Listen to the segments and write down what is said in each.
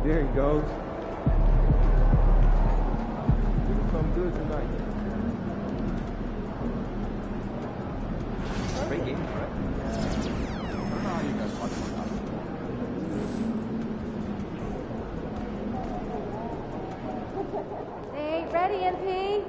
There he goes. Doing something good tonight. Great game, right? They ain't ready, MP.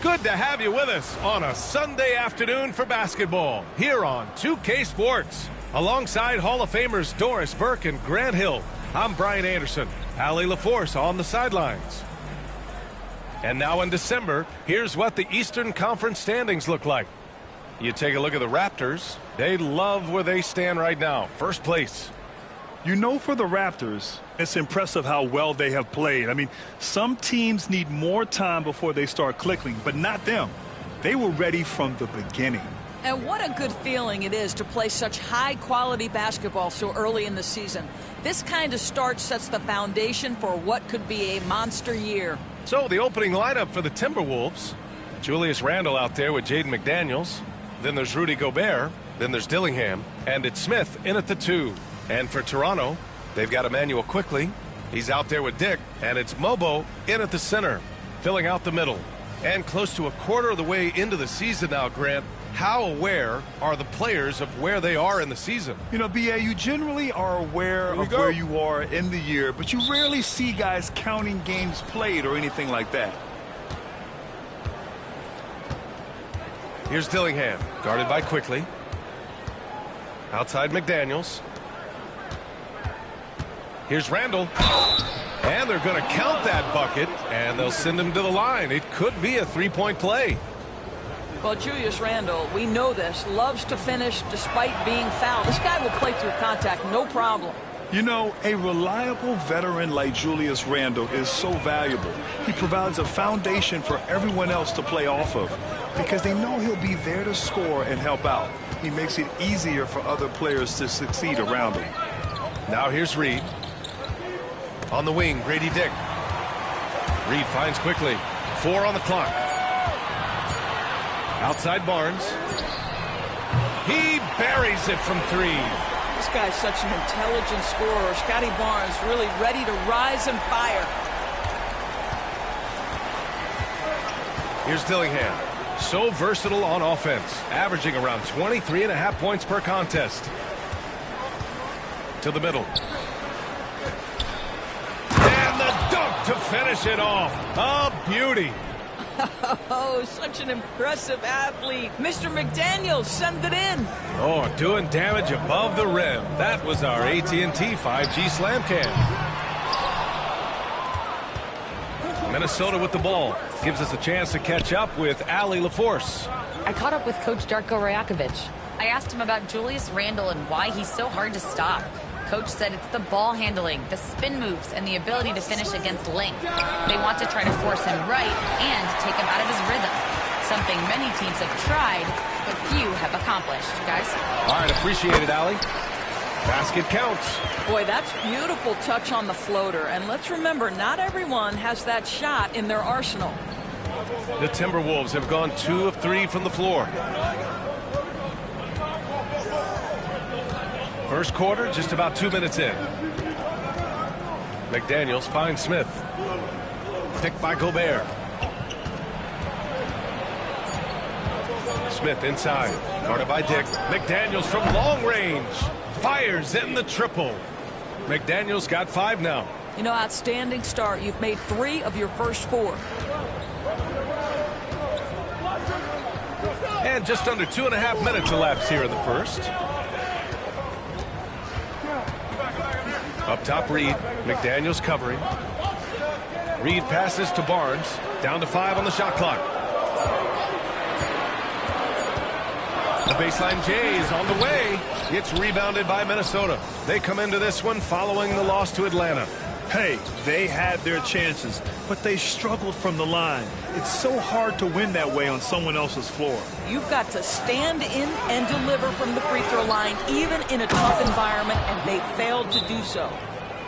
Good to have you with us on a Sunday afternoon for basketball here on 2K Sports. Alongside Hall of Famers Doris Burke and Grant Hill, I'm Brian Anderson. Allie LaForce on the sidelines. And now in December, here's what the Eastern Conference standings look like. You take a look at the Raptors. They love where they stand right now. First place. You know, for the Raptors, it's impressive how well they have played. I mean, some teams need more time before they start clicking, but not them. They were ready from the beginning. And what a good feeling it is to play such high-quality basketball so early in the season. This kind of start sets the foundation for what could be a monster year. So the opening lineup for the Timberwolves. Julius Randle out there with Jaden McDaniels. Then there's Rudy Gobert. Then there's Dillingham. And it's Smith in at the 2. And for Toronto, they've got Emmanuel Quickley. He's out there with Dick. And it's Mobo in at the center, filling out the middle. And close to a quarter of the way into the season now, Grant, how aware are the players of where they are in the season? You know, B.A., you generally are aware of where you are in the year, but you rarely see guys counting games played or anything like that. Here's Dillingham, guarded by Quickley. Outside McDaniels. Here's Randle. And they're going to count that bucket, and they'll send him to the line. It could be a three-point play. Well, Julius Randle, we know this, loves to finish despite being fouled. This guy will play through contact, no problem. You know, a reliable veteran like Julius Randle is so valuable. He provides a foundation for everyone else to play off of because they know he'll be there to score and help out. He makes it easier for other players to succeed around him. Now here's Reed. On the wing, Grady Dick. Reed finds Quickley. 4 on the clock. Outside Barnes. He buries it from 3. This guy's such an intelligent scorer. Scotty Barnes really ready to rise and fire. Here's Dillingham. So versatile on offense, averaging around 23.5 points per contest. To the middle. And the dunk to finish it off. A beauty. Oh, such an impressive athlete. Mr. McDaniels, send it in. Oh, doing damage above the rim. That was our AT&T 5G Slam Cam. Minnesota with the ball. Gives us a chance to catch up with Allie LaForce. I caught up with Coach Darko Rajakovic. I asked him about Julius Randle and why he's so hard to stop. Coach said it's the ball handling, the spin moves, and the ability to finish against length. They want to try to force him right and take him out of his rhythm. Something many teams have tried, but few have accomplished. Guys? All right, appreciate it, Allie. Basket counts. Boy, that's beautiful touch on the floater. And let's remember, not everyone has that shot in their arsenal. The Timberwolves have gone 2 of 3 from the floor. First quarter, just about 2 minutes in. McDaniels finds Smith. Picked by Gobert. Smith inside. Guarded by Dick. McDaniels from long range. Fires in the triple. McDaniels got 5 now. You know, outstanding start. You've made 3 of your first 4. And just under 2.5 minutes elapsed here in the first. Up top, Reed. McDaniels covering. Reed passes to Barnes. Down to 5 on the shot clock. The baseline J is on the way. It's rebounded by Minnesota. They come into this one following the loss to Atlanta. Hey, they had their chances, but they struggled from the line. It's so hard to win that way on someone else's floor. You've got to stand in and deliver from the free throw line, even in a tough environment, and they failed to do so.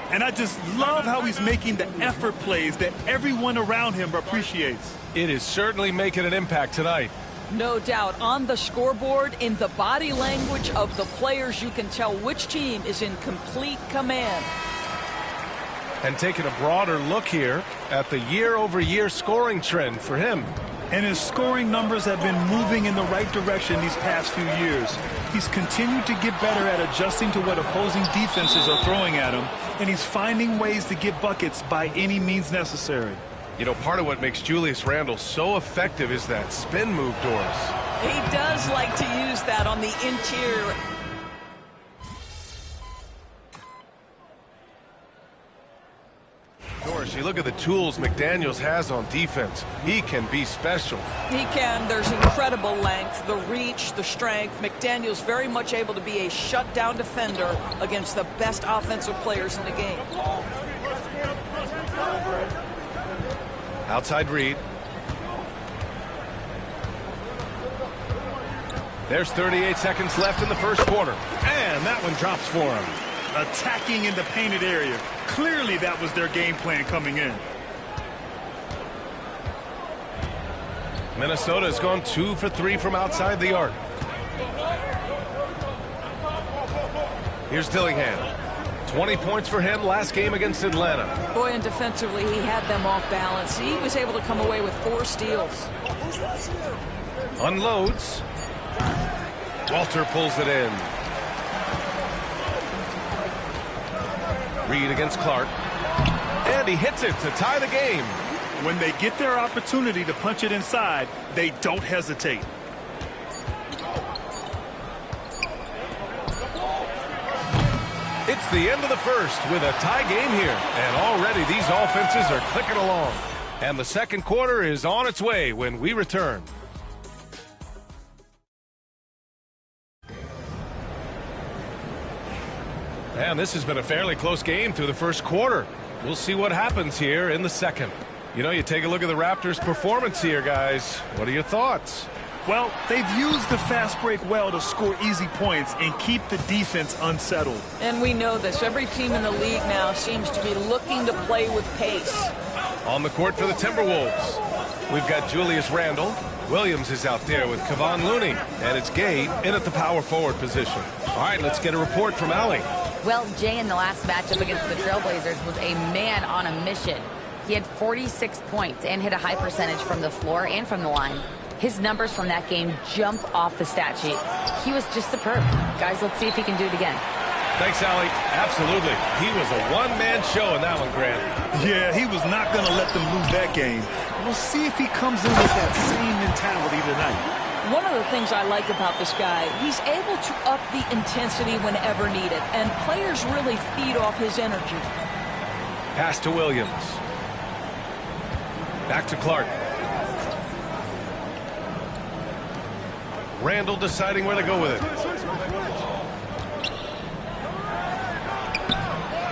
And I just love how he's making the effort plays that everyone around him appreciates. It is certainly making an impact tonight. No doubt. On the scoreboard, in the body language of the players, you can tell which team is in complete command. And taking a broader look here at the year-over-year scoring trend for him. And his scoring numbers have been moving in the right direction these past few years. He's continued to get better at adjusting to what opposing defenses are throwing at him, and he's finding ways to get buckets by any means necessary. You know, part of what makes Julius Randle so effective is that spin move, Doris. He does like to use that on the interior. Doris, you look at the tools McDaniels has on defense. He can be special. He can. There's incredible length, the reach, the strength. McDaniels very much able to be a shutdown defender against the best offensive players in the game. Outside Reed. There's 38 seconds left in the first quarter. And that one drops for him. Attacking in the painted area. Clearly that was their game plan coming in. Minnesota has gone 2 for 3 from outside the arc. Here's Dillingham. 20 points for him last game against Atlanta. Boy, and defensively, he had them off balance. He was able to come away with 4 steals. Unloads. Walter pulls it in. Reed against Clark. And he hits it to tie the game. When they get their opportunity to punch it inside, they don't hesitate. It's the end of the first with a tie game here. And already these offenses are clicking along. And the second quarter is on its way when we return. And this has been a fairly close game through the first quarter. We'll see what happens here in the second. You know, you take a look at the Raptors' performance here, guys. What are your thoughts? Well, they've used the fast break well to score easy points and keep the defense unsettled. And we know this. Every team in the league now seems to be looking to play with pace. On the court for the Timberwolves, we've got Julius Randle. Williams is out there with Kevon Looney. And it's Gay in at the power forward position. All right, let's get a report from Allie. Well, Jay in the last matchup against the Trailblazers was a man on a mission. He had 46 points and hit a high percentage from the floor and from the line. His numbers from that game jump off the stat sheet. He was just superb. Guys, let's see if he can do it again. Thanks, Allie. Absolutely. He was a one-man show in that one, Grant. Yeah, he was not going to let them lose that game. We'll see if he comes in with that same mentality tonight. One of the things I like about this guy, he's able to up the intensity whenever needed, and players really feed off his energy. Pass to Williams. Back to Clark. Randle deciding where to go with it.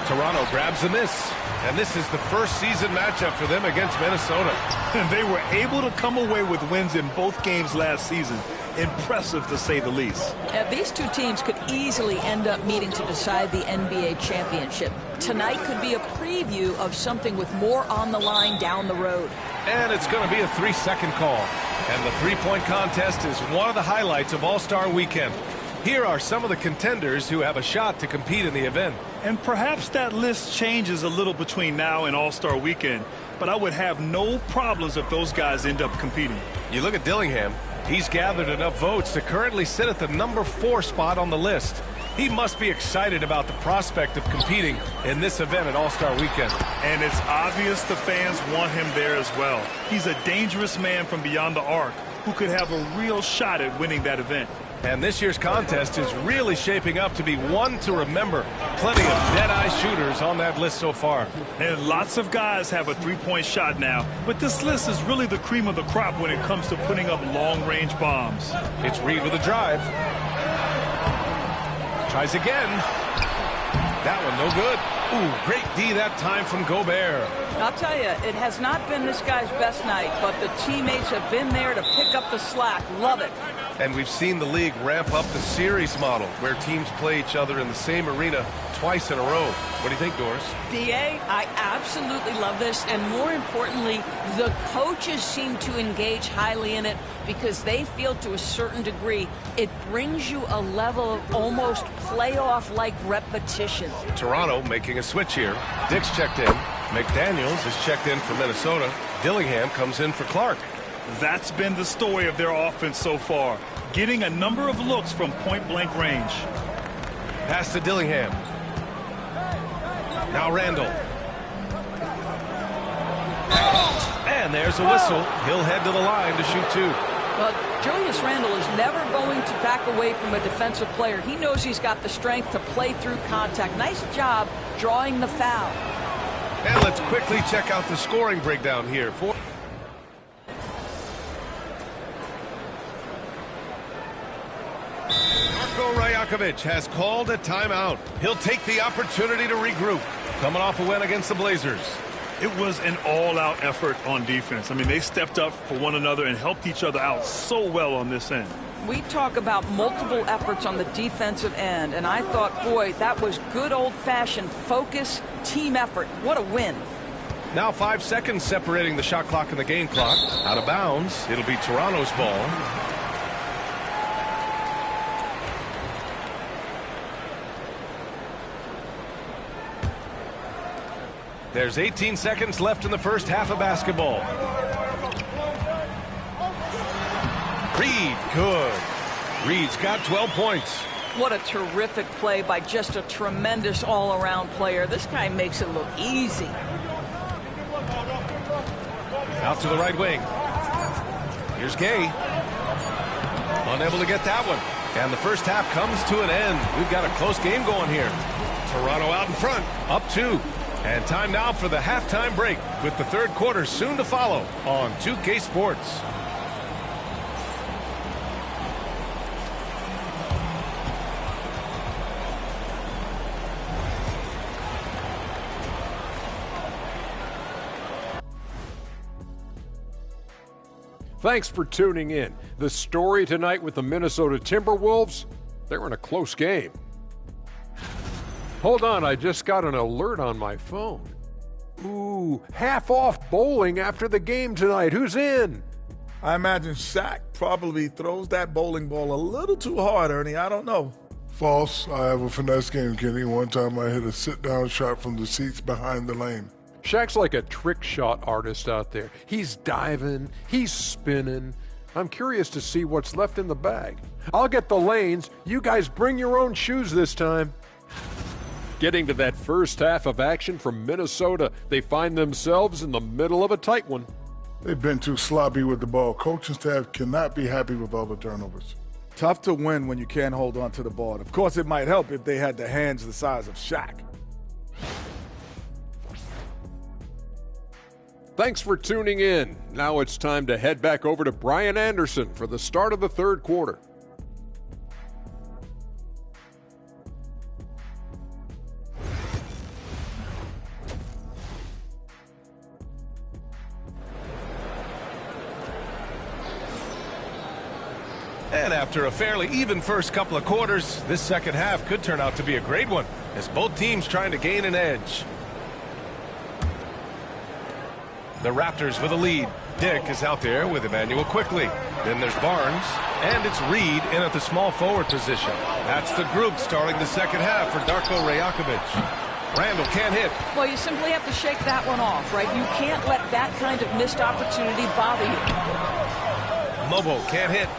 Toronto grabs the miss. And this is the first season matchup for them against Minnesota. And they were able to come away with wins in both games last season. impressive to say the least. These two teams could easily end up meeting to decide the NBA championship. Tonight could be a preview of something with more on the line down the road. And it's going to be a 3-second call. And the three-point contest is one of the highlights of All-Star Weekend. Here are some of the contenders who have a shot to compete in the event. And perhaps that list changes a little between now and All-Star Weekend, but I would have no problems if those guys end up competing. You look at Dillingham. He's gathered enough votes to currently sit at the number 4 spot on the list. He must be excited about the prospect of competing in this event at All-Star Weekend. And it's obvious the fans want him there as well. He's a dangerous man from beyond the arc who could have a real shot at winning that event. And this year's contest is really shaping up to be one to remember. Plenty of dead-eye shooters on that list so far. And lots of guys have a three-point shot now, but this list is really the cream of the crop when it comes to putting up long-range bombs. It's Reed with a drive. Tries again. That one no good. Ooh, great D that time from Gobert. I'll tell you, it has not been this guy's best night, but the teammates have been there to pick up the slack. Love it. And we've seen the league ramp up the series model, where teams play each other in the same arena twice in a row. What do you think, Doris? DA, I absolutely love this, and more importantly, the coaches seem to engage highly in it because they feel to a certain degree it brings you a level of almost playoff-like repetition. Toronto making a switch here. Dick's checked in. McDaniels is checked in for Minnesota. Dillingham comes in for Clark. That's been the story of their offense so far, getting a number of looks from point-blank range. Pass to Dillingham. Now Randall. And there's a whistle. He'll head to the line to shoot 2. Well, Julius Randle is never going to back away from a defensive player. He knows he's got the strength to play through contact. Nice job drawing the foul. And let's quickly check out the scoring breakdown here. Darko Rajakovic has called a timeout. He'll take the opportunity to regroup. Coming off a win against the Blazers. It was an all-out effort on defense. I mean, they stepped up for one another and helped each other out so well on this end. We talk about multiple efforts on the defensive end, and I thought, boy, that was good old-fashioned focus, team effort. What a win. Now 5 seconds separating the shot clock and the game clock. Out of bounds. It'll be Toronto's ball. There's 18 seconds left in the first half of basketball. Reed, good. Reed's got 12 points. What a terrific play by just a tremendous all-around player. This guy makes it look easy. Out to the right wing. Here's Gay. Unable to get that one. And the first half comes to an end. We've got a close game going here. Toronto out in front, up 2. And time now for the halftime break, with the third quarter soon to follow on 2K Sports. Thanks for tuning in. The story tonight with the Minnesota Timberwolves, they're in a close game. Hold on, I just got an alert on my phone. Ooh, half off bowling after the game tonight. Who's in? I imagine Shaq probably throws that bowling ball a little too hard, Ernie. I don't know. False. I have a finesse game, Kenny. One time I hit a sit-down shot from the seats behind the lane. Shaq's like a trick shot artist out there. He's diving, he's spinning. I'm curious to see what's left in the bag. I'll get the lanes. You guys bring your own shoes this time. Getting to that first half of action from Minnesota, they find themselves in the middle of a tight one. They've been too sloppy with the ball. Coaching staff cannot be happy with all the turnovers. Tough to win when you can't hold on to the ball. Of course, it might help if they had the hands the size of Shaq. Thanks for tuning in. Now it's time to head back over to Brian Anderson for the start of the third quarter. And after a fairly even first couple of quarters, this second half could turn out to be a great one, as both teams trying to gain an edge. The Raptors with a lead. Dick is out there with Emmanuel quickly. Then there's Barnes, and it's Reed in at the small forward position. That's the group starting the second half for Darko Rajakovic. Randall can't hit. Well, you simply have to shake that one off, right? You can't let that kind of missed opportunity bother you. Mobo can't hit.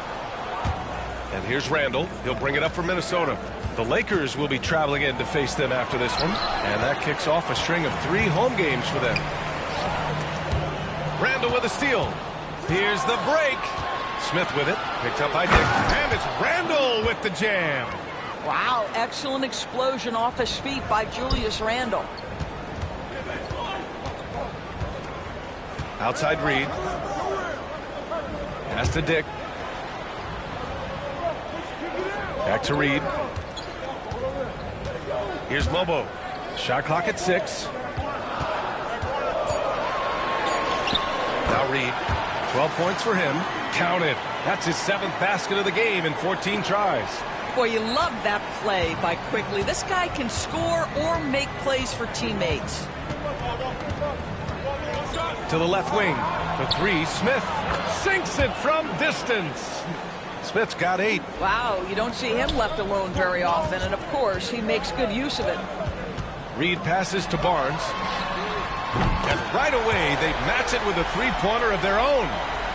And here's Randall. He'll bring it up for Minnesota. The Lakers will be traveling in to face them after this one. And that kicks off a string of 3 home games for them. Randall with a steal. Here's the break. Smith with it. Picked up by Dick. And it's Randall with the jam. Wow, excellent explosion off his feet by Julius Randle. Outside Reed. Pass to Dick. Back to Reed. Here's Mobo. Shot clock at 6. Now Reed. 12 points for him. Counted. That's his 7th basket of the game in 14 tries. Boy, you love that play by Quickly. This guy can score or make plays for teammates. To the left wing. For 3, Smith sinks it from distance. Smith's got 8. Wow, you don't see him left alone very often, and of course, he makes good use of it. Reed passes to Barnes. And right away, they match it with a 3-pointer of their own.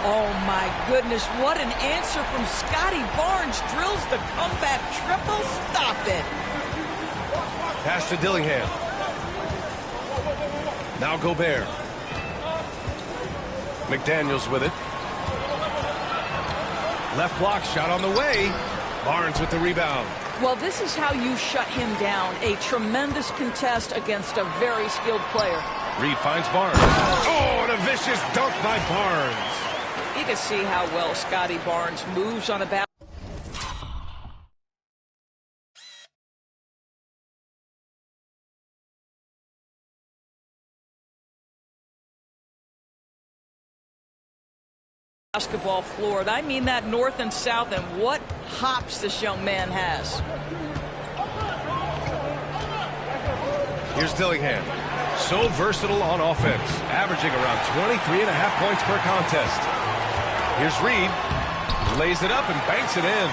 Oh, my goodness, what an answer from Scotty Barnes. Drills the comeback triple. Stop it. Pass to Dillingham. Now Gobert. McDaniels with it. Left block shot on the way. Barnes with the rebound. Well, this is how you shut him down. A tremendous contest against a very skilled player. Reed finds Barnes. Oh, and a vicious dunk by Barnes. You can see how well Scotty Barnes moves on a basket. Basketball floor. And I mean that north and south, and what hops this young man has. Here's Dillingham. So versatile on offense, averaging around 23.5 points per contest. Here's Reed. Lays it up and banks it in.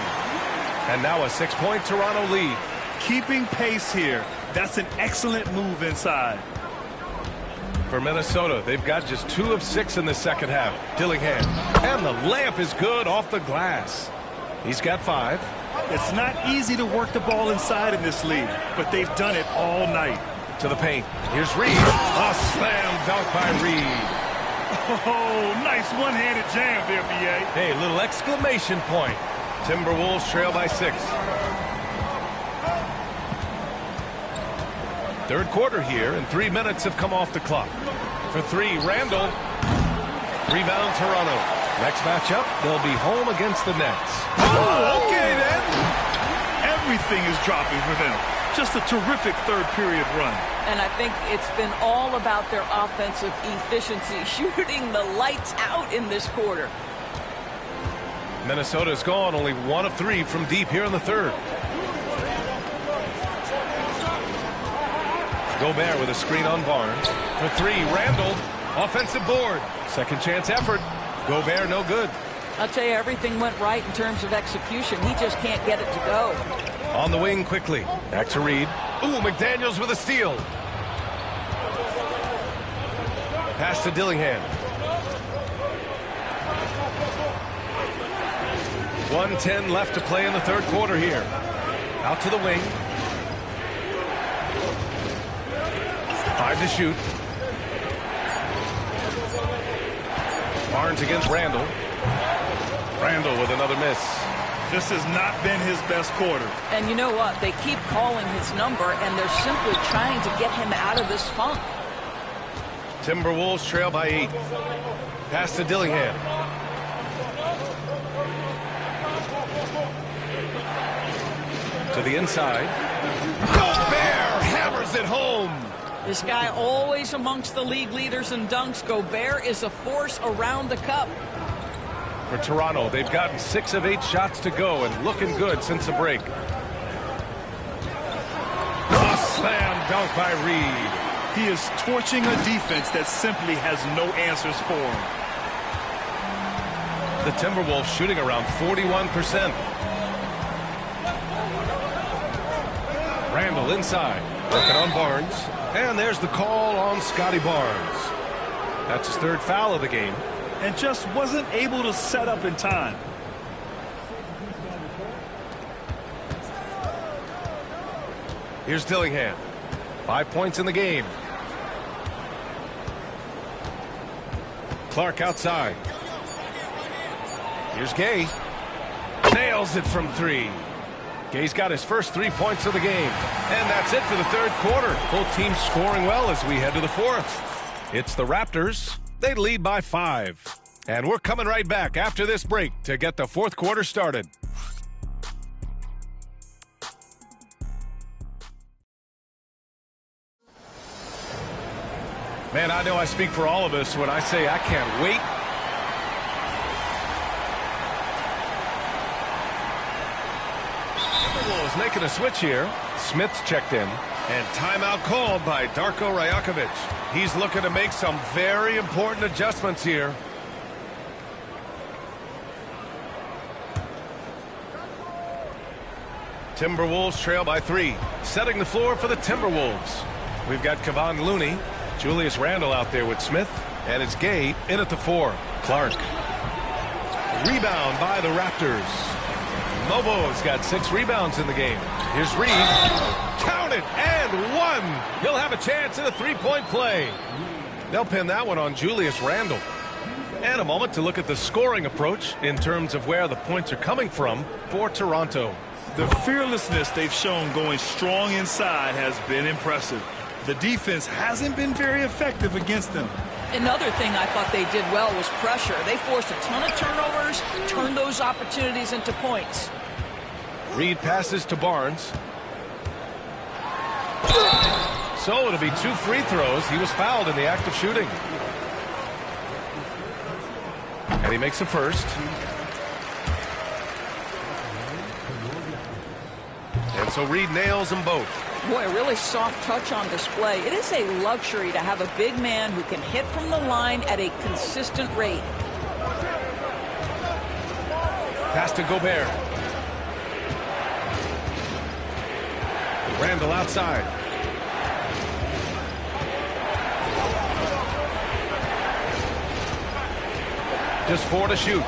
And now a 6-point Toronto lead. Keeping pace here. That's an excellent move inside. For Minnesota, they've got just 2 of 6 in the second half. Dillingham. And the layup is good off the glass. He's got 5. It's not easy to work the ball inside in this league, but they've done it all night. To the paint. Here's Reed. A slam dunk by Reed. Oh, nice one-handed jam there, B.A. Hey, little exclamation point. Timberwolves trail by 6. Third quarter here, and 3 minutes have come off the clock. For 3, Randall. Rebound, Toronto. Next matchup, they'll be home against the Nets. Oh, okay then. Everything is dropping for them. Just a terrific third period run. And I think it's been all about their offensive efficiency, shooting the lights out in this quarter. Minnesota's gone only 1 of 3 from deep here in the third. Gobert with a screen on Barnes. For 3, Randall. Offensive board. Second chance effort. Gobert no good. I'll tell you, everything went right in terms of execution. He just can't get it to go. On the wing quickly. Back to Reed. Ooh, McDaniels with a steal. Pass to Dillingham. 1:10 left to play in the third quarter here. Out to the wing. 5 to shoot. Barnes against Randall. Randall with another miss. This has not been his best quarter. And you know what? They keep calling his number, and they're simply trying to get him out of this funk. Timberwolves trail by 8. Pass to Dillingham. To the inside. Gobert hammers it home. This guy always amongst the league leaders in dunks. Gobert is a force around the cup. For Toronto, they've gotten 6 of 8 shots to go and looking good since the break. A slam dunk by Reed. He is torching a defense that simply has no answers for him. The Timberwolves shooting around 41%. Randall inside, working on Barnes. And there's the call on Scotty Barnes. That's his 3rd foul of the game. And just wasn't able to set up in time. Here's Dillingham. 5 points in the game. Clark outside. Here's Gay. Nails it from 3. Gay's got his first 3 points of the game. And that's it for the 3rd quarter. Both teams scoring well as we head to the 4th. It's the Raptors. They lead by 5. And we're coming right back after this break to get the 4th quarter started. Man, I know I speak for all of us when I say I can't wait. Timberwolves making a switch here. Smith's checked in. And timeout called by Darko Rajakovic. He's looking to make some very important adjustments here. Timberwolves trail by 3. Setting the floor for the Timberwolves. We've got Kevon Looney. Julius Randle out there with Smith. And it's Gay in at the 4. Clark. Rebound by the Raptors. Mobo's got 6 rebounds in the game. Here's Reed. Count it, and 1. He'll have a chance at a 3-point play. They'll pin that one on Julius Randle. And a moment to look at the scoring approach in terms of where the points are coming from for Toronto. The fearlessness they've shown going strong inside has been impressive. The defense hasn't been very effective against them. Another thing I thought they did well was pressure. They forced a ton of turnovers, turned those opportunities into points. Reed passes to Barnes. So it'll be 2 free throws. He was fouled in the act of shooting. And he makes a first. And so Reed nails them both. Boy, a really soft touch on display. It is a luxury to have a big man who can hit from the line at a consistent rate. Pass to Gobert. Randall outside. Just 4 to shoot.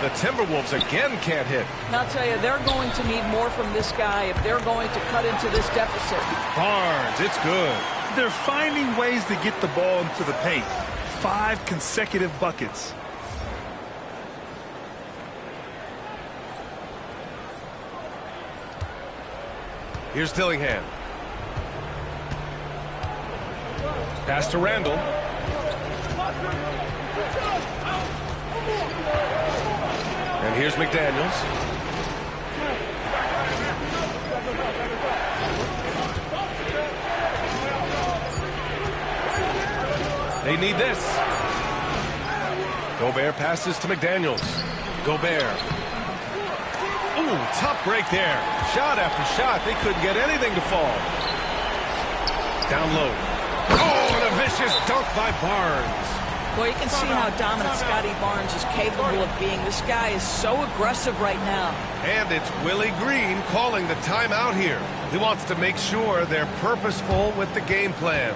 The Timberwolves again can't hit. And I'll tell you, they're going to need more from this guy if they're going to cut into this deficit. Barnes, it's good. They're finding ways to get the ball into the paint. 5 consecutive buckets. Here's Dillingham. Pass to Randall. And here's McDaniels. They need this. Gobert passes to McDaniels. Gobert. Ooh, tough break there. Shot after shot. They couldn't get anything to fall. Down low. Oh, and a vicious dunk by Barnes. Well, you can see how dominant Scotty Barnes is capable of being. This guy is so aggressive right now. And it's Willie Green calling the timeout here. He wants to make sure they're purposeful with the game plan.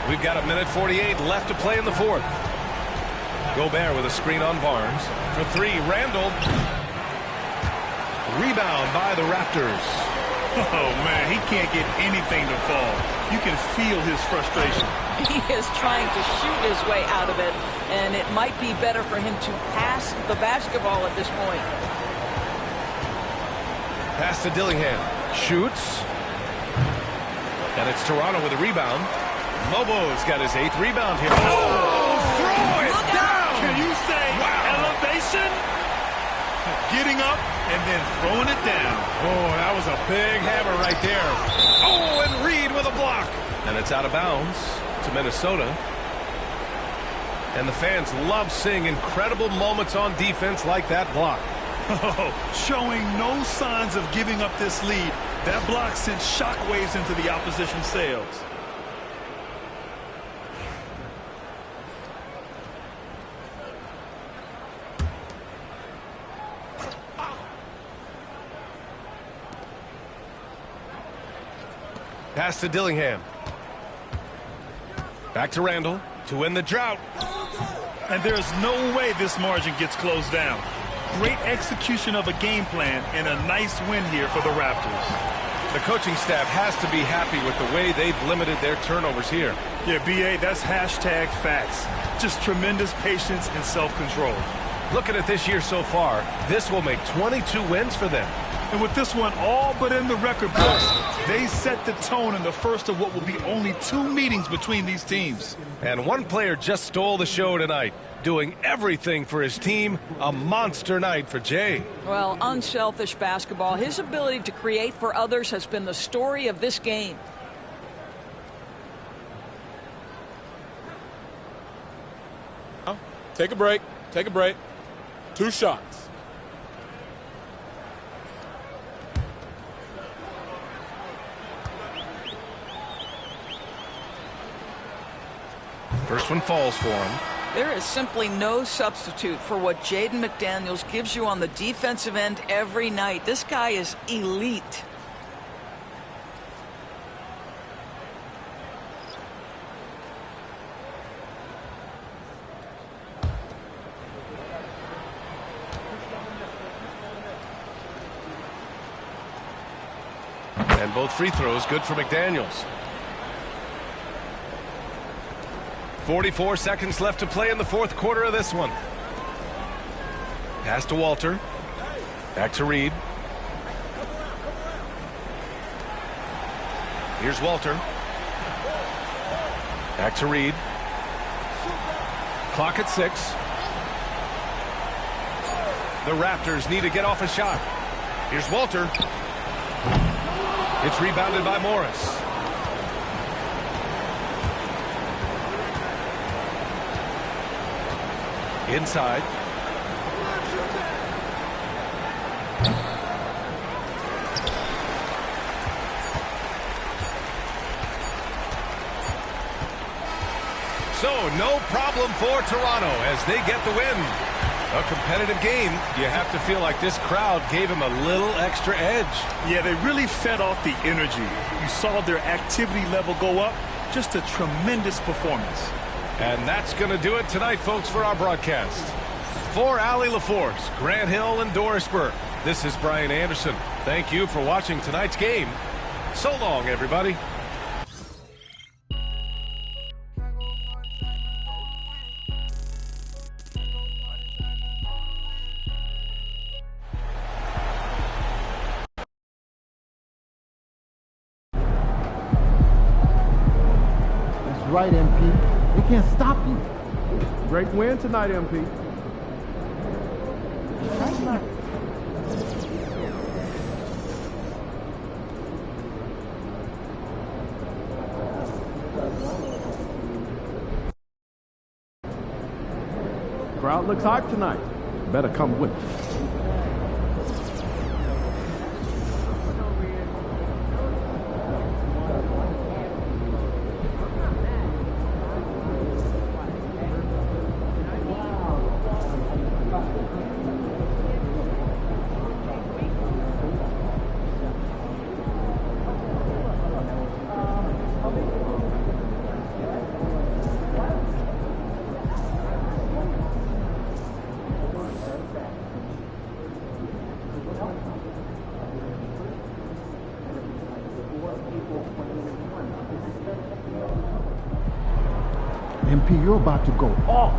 We've got 1:48 left to play in the 4th. Gobert with a screen on Barnes. For 3, Randall. Rebound by the Raptors. Oh, man, he can't get anything to fall. You can feel his frustration. He is trying to shoot his way out of it, and it might be better for him to pass the basketball at this point. Pass to Dillingham. Shoots. And it's Toronto with a rebound. Lobo's got his 8th rebound here. Oh, throw it down! Can you say elevation? Getting up and then throwing it down. Oh, that was a big hammer right there. Oh, and Reed with a block. And it's out of bounds to Minnesota. And the fans love seeing incredible moments on defense like that block. Oh, showing no signs of giving up this lead. That block sent shockwaves into the opposition sails. Pass to Dillingham. Back to Randall to win the drought. And there's no way this margin gets closed down. Great execution of a game plan and a nice win here for the Raptors. The coaching staff has to be happy with the way they've limited their turnovers here. Yeah, B.A., that's hashtag facts. Just tremendous patience and self-control. Looking at this year so far, this will make 22 wins for them. And with this one all but in the record books, they set the tone in the first of what will be only 2 meetings between these teams. And one player just stole the show tonight, doing everything for his team. A monster night for Jay. Well, unselfish basketball. His ability to create for others has been the story of this game. Take a break. Take a break. 2 shots. First one falls for him. There is simply no substitute for what Jaden McDaniels gives you on the defensive end every night. This guy is elite. And both free throws good for McDaniels. 44 seconds left to play in the 4th quarter of this one. Pass to Walter. Back to Reed. Here's Walter. Back to Reed. Clock at 6. The Raptors need to get off a shot. Here's Walter. It's rebounded by Morris. Inside. So, no problem for Toronto as they get the win. A competitive game. You have to feel like this crowd gave them a little extra edge. Yeah, they really fed off the energy. You saw their activity level go up. Just a tremendous performance. And that's going to do it tonight, folks, for our broadcast. For Allie LaForce, Grant Hill, and Doris Burke, this is Brian Anderson. Thank you for watching tonight's game. So long, everybody. That's right, MP. They can't stop you. Great win tonight, MP. Crowd looks hyped tonight. Better come with us. MP, you're about to go off.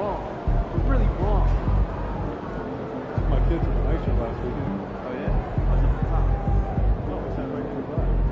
wrong. We're really wrong. My kids were in night shift last weekend. Oh, yeah? I was at the top. No, we sat right through by.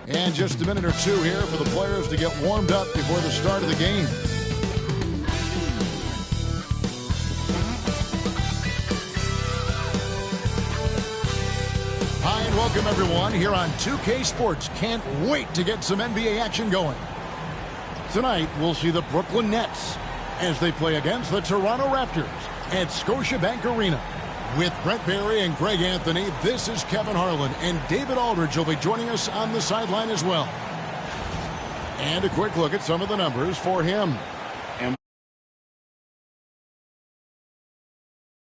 And just a minute or two here for the players to get warmed up before the start of the game. Hi and welcome everyone here on 2K Sports. Can't wait to get some NBA action going. Tonight we'll see the Brooklyn Nets as they play against the Toronto Raptors at Scotiabank Arena. With Brent Barry and Greg Anthony, this is Kevin Harlan, and David Aldridge will be joining us on the sideline as well. And a quick look at some of the numbers for him.